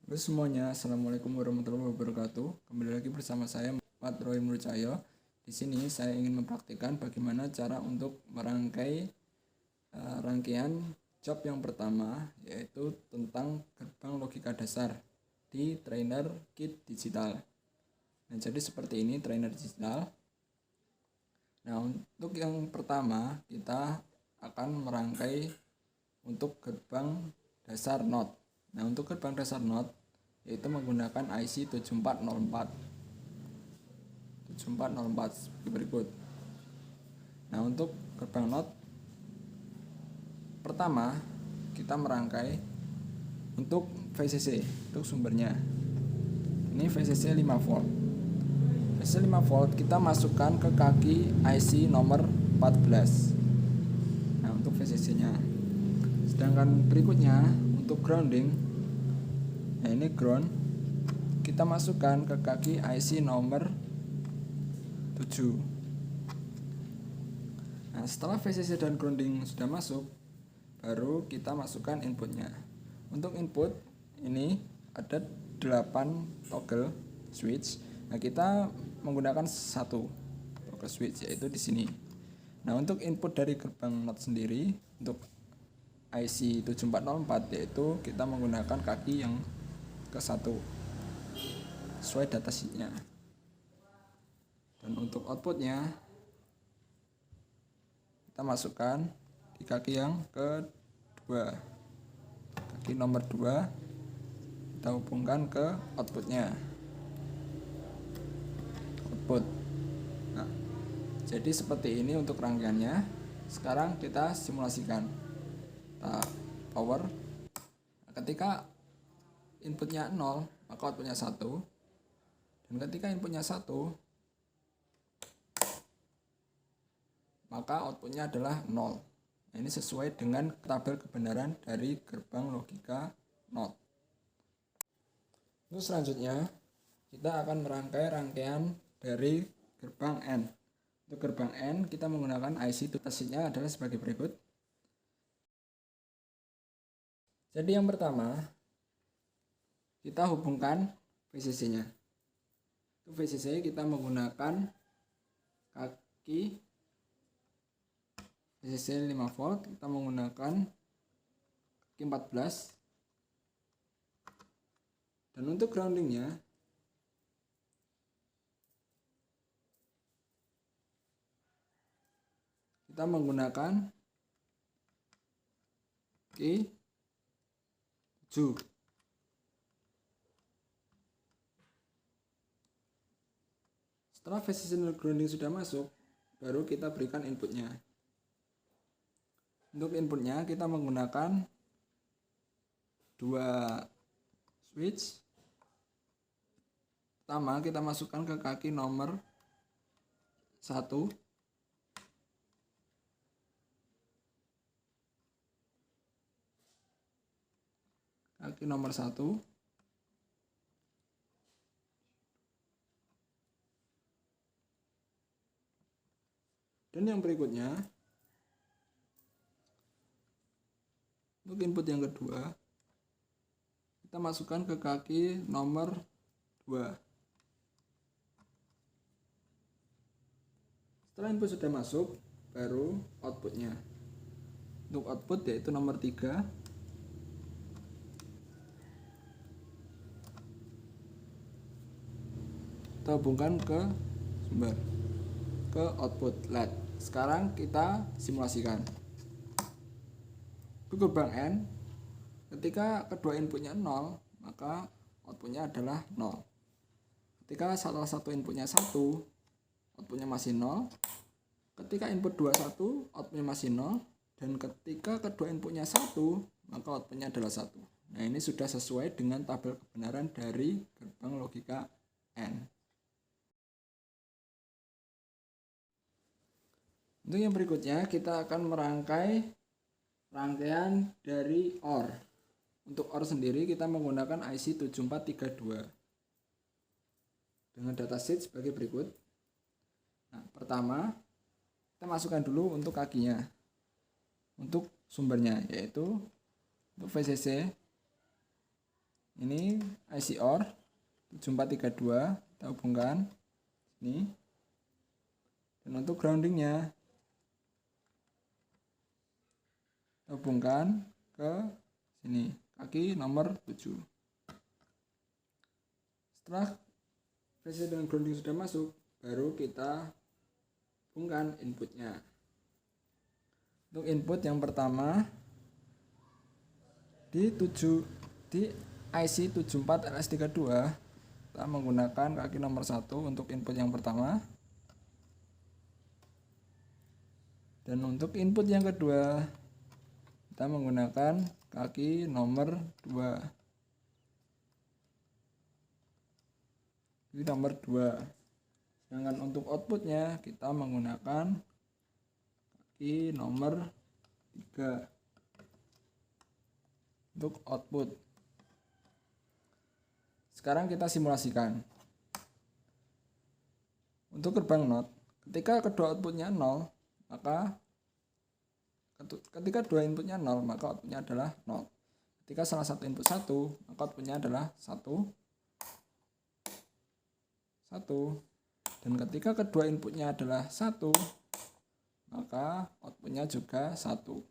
Halo semuanya, Assalamualaikum warahmatullahi wabarakatuh. Kembali lagi bersama saya Muhammad Roy Murcaya. Di sini saya ingin mempraktikkan bagaimana cara untuk merangkai rangkaian job yang pertama, yaitu tentang gerbang logika dasar di trainer kit digital. Nah, jadi seperti ini trainer digital. Nah, untuk yang pertama kita akan merangkai untuk gerbang dasar NOT. Nah, untuk gerbang dasar NOT yaitu menggunakan IC 7404 seperti berikut. Nah, untuk gerbang NOT pertama kita merangkai untuk VCC, untuk sumbernya. Ini VCC 5 volt. VCC 5 volt kita masukkan ke kaki IC nomor 14. Nah, untuk VCC-nya. Sedangkan berikutnya untuk grounding, nah ini ground, kita masukkan ke kaki IC nomor 7. Nah, setelah VCC dan grounding sudah masuk, baru kita masukkan inputnya. Untuk input ini ada 8 toggle switch. Nah, kita menggunakan satu toggle switch, yaitu di sini. Nah, untuk input dari gerbang NOT sendiri untuk IC 7404 yaitu kita menggunakan kaki yang ke-1 sesuai datasheetnya. Dan untuk outputnya kita masukkan di kaki yang kedua, kaki nomor 2 kita hubungkan ke outputnya, output. Nah, jadi seperti ini untuk rangkaiannya. Sekarang kita simulasikan. Kita power. Ketika inputnya 0, maka outputnya 1. Dan ketika inputnya 1, maka outputnya adalah 0. Nah, ini sesuai dengan tabel kebenaran dari gerbang logika NOT. Untuk selanjutnya, kita akan merangkai rangkaian dari gerbang N. Untuk gerbang N, kita menggunakan IC datasheetnya adalah sebagai berikut. Jadi yang pertama, kita hubungkan VCC-nya. Untuk VCC kita menggunakan kaki VCC 5 volt, kita menggunakan kaki 14. Dan untuk groundingnya kita menggunakan kaki 7. Setelah VCC dan grounding sudah masuk, baru kita berikan inputnya. Untuk inputnya kita menggunakan 2 switch. Pertama kita masukkan ke kaki nomor 1. Kaki nomor 1. Dan yang berikutnya, untuk input yang kedua, kita masukkan ke kaki nomor 2. Setelah input sudah masuk, baru outputnya. Untuk output yaitu nomor 3. Kita hubungkan ke sumber, ke output LED. Sekarang kita simulasikan. Untuk gerbang N, ketika kedua inputnya 0, maka outputnya adalah 0. Ketika salah satu inputnya 1, outputnya masih 0. Ketika input 21, outputnya masih 0. Dan ketika kedua inputnya 1, maka outputnya adalah 1. Nah, ini sudah sesuai dengan tabel kebenaran dari gerbang logika N. Untuk yang berikutnya, kita akan merangkai rangkaian dari OR. Untuk OR sendiri kita menggunakan IC 7432 dengan datasheet sebagai berikut. Nah, pertama kita masukkan dulu untuk kakinya, untuk sumbernya, yaitu untuk VCC Ini IC OR 7432 kita hubungkan ini. Dan untuk groundingnya kita hubungkan ke sini, kaki nomor 7. Setelah VCC dan grounding sudah masuk, baru kita hubungkan inputnya. Untuk input yang pertama di IC 74 LS32 kita menggunakan kaki nomor 1 untuk input yang pertama. Dan untuk input yang kedua kita menggunakan kaki nomor 2. Ini nomor 2. Sedangkan untuk outputnya kita menggunakan kaki nomor 3 untuk output. Sekarang kita simulasikan. Untuk gerbang NOT, ketika kedua outputnya 0, maka ketika dua inputnya 0, maka outputnya adalah 0. Ketika salah satu input 1, maka outputnya adalah 1. Dan ketika kedua inputnya adalah 1, maka outputnya juga 1.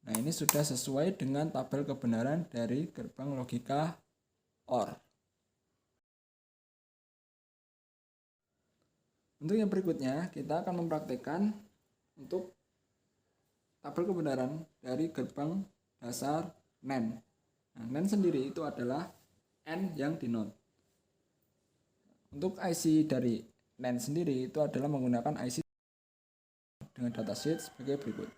Nah, ini sudah sesuai dengan tabel kebenaran dari gerbang logika OR. Untuk yang berikutnya, kita akan mempraktikkan untuk tabel kebenaran dari gerbang dasar NAND. Nah, NAND sendiri itu adalah N yang di-NOT. Untuk IC dari NAND sendiri itu adalah menggunakan IC dengan datasheet sebagai berikut.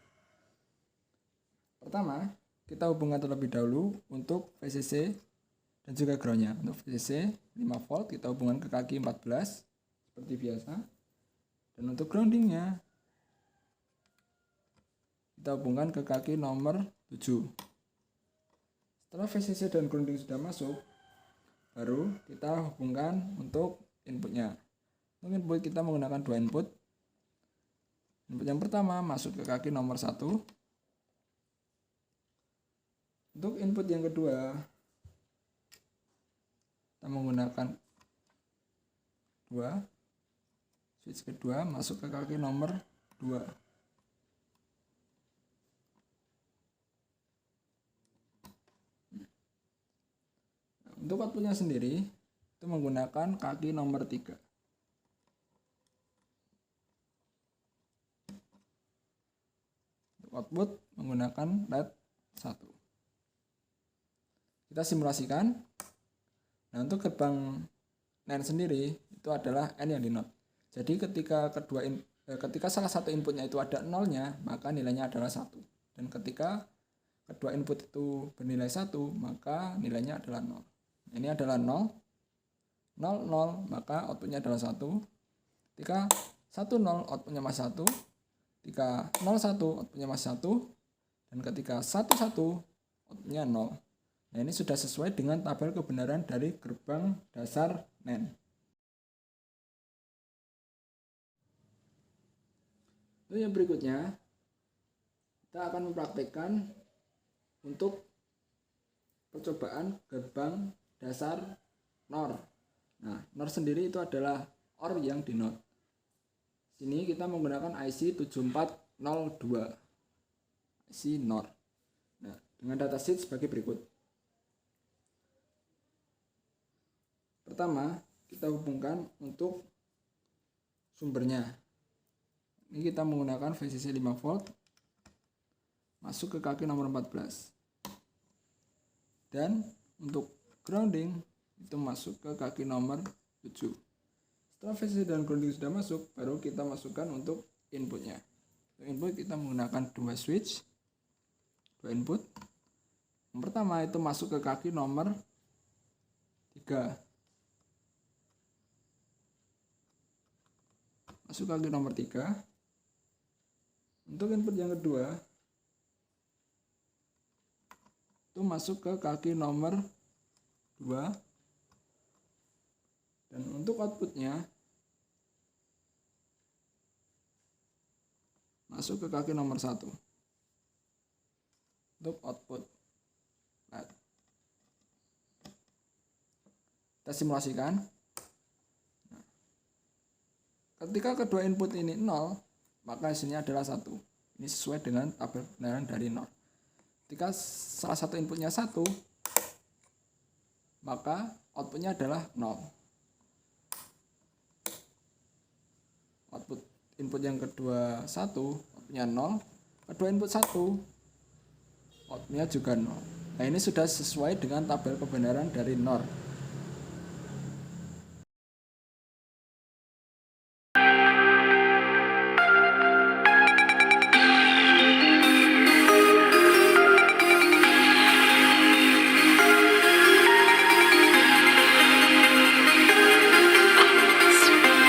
Pertama, kita hubungkan terlebih dahulu untuk VCC dan juga groundnya. Untuk VCC 5 volt kita hubungkan ke kaki 14 seperti biasa. Dan untuk groundingnya kita hubungkan ke kaki nomor 7. Setelah VCC dan grounding sudah masuk, baru kita hubungkan untuk inputnya. Untuk input kita menggunakan 2 input. Input yang pertama masuk ke kaki nomor 1. Untuk input yang kedua kita menggunakan 2. Switch kedua masuk ke kaki nomor 2. Untuk outputnya sendiri itu menggunakan kaki nomor 3. Untuk output menggunakan LED 1. Kita simulasikan. Nah, untuk gerbang NAND sendiri itu adalah N yang di-NOT. Jadi ketika salah satu inputnya itu ada nolnya, maka nilainya adalah 1. Dan ketika kedua input itu bernilai 1, maka nilainya adalah 0. Ini adalah 0, 0, 0, maka outputnya adalah 1. Ketika 1, 0, outputnya masih 1. Ketika 0, 1, outputnya masih 1. Dan ketika 1, 1, outputnya 0. Nah, ini sudah sesuai dengan tabel kebenaran dari gerbang dasar NAND. Lalu yang berikutnya, kita akan mempraktikkan untuk percobaan gerbang dasar NOR. Nah, NOR sendiri itu adalah OR yang di-NOT. Sini kita menggunakan IC 7402. IC NOR. Nah, dengan datasheet sebagai berikut. Pertama, kita hubungkan untuk sumbernya. Ini kita menggunakan VCC 5 volt masuk ke kaki nomor 14. Dan untuk grounding itu masuk ke kaki nomor 7. Setelah VCC dan grounding sudah masuk, baru kita masukkan untuk inputnya. Untuk input kita menggunakan 2 switch, 2 input. Yang pertama itu masuk ke kaki nomor 3. Masuk kaki nomor 3. Untuk input yang kedua itu masuk ke kaki nomor 2. Dan untuk outputnya masuk ke kaki nomor 1. Untuk output LED. Kita simulasikan. Ketika kedua input ini 0, maka hasilnya adalah 1. Ini sesuai dengan tabel kebenaran dari 0. Ketika salah satu inputnya 1, maka outputnya adalah 0. Output input yang kedua 1, outputnya 0. Kedua input 1, outputnya juga 0. Nah, ini sudah sesuai dengan tabel kebenaran dari NOR.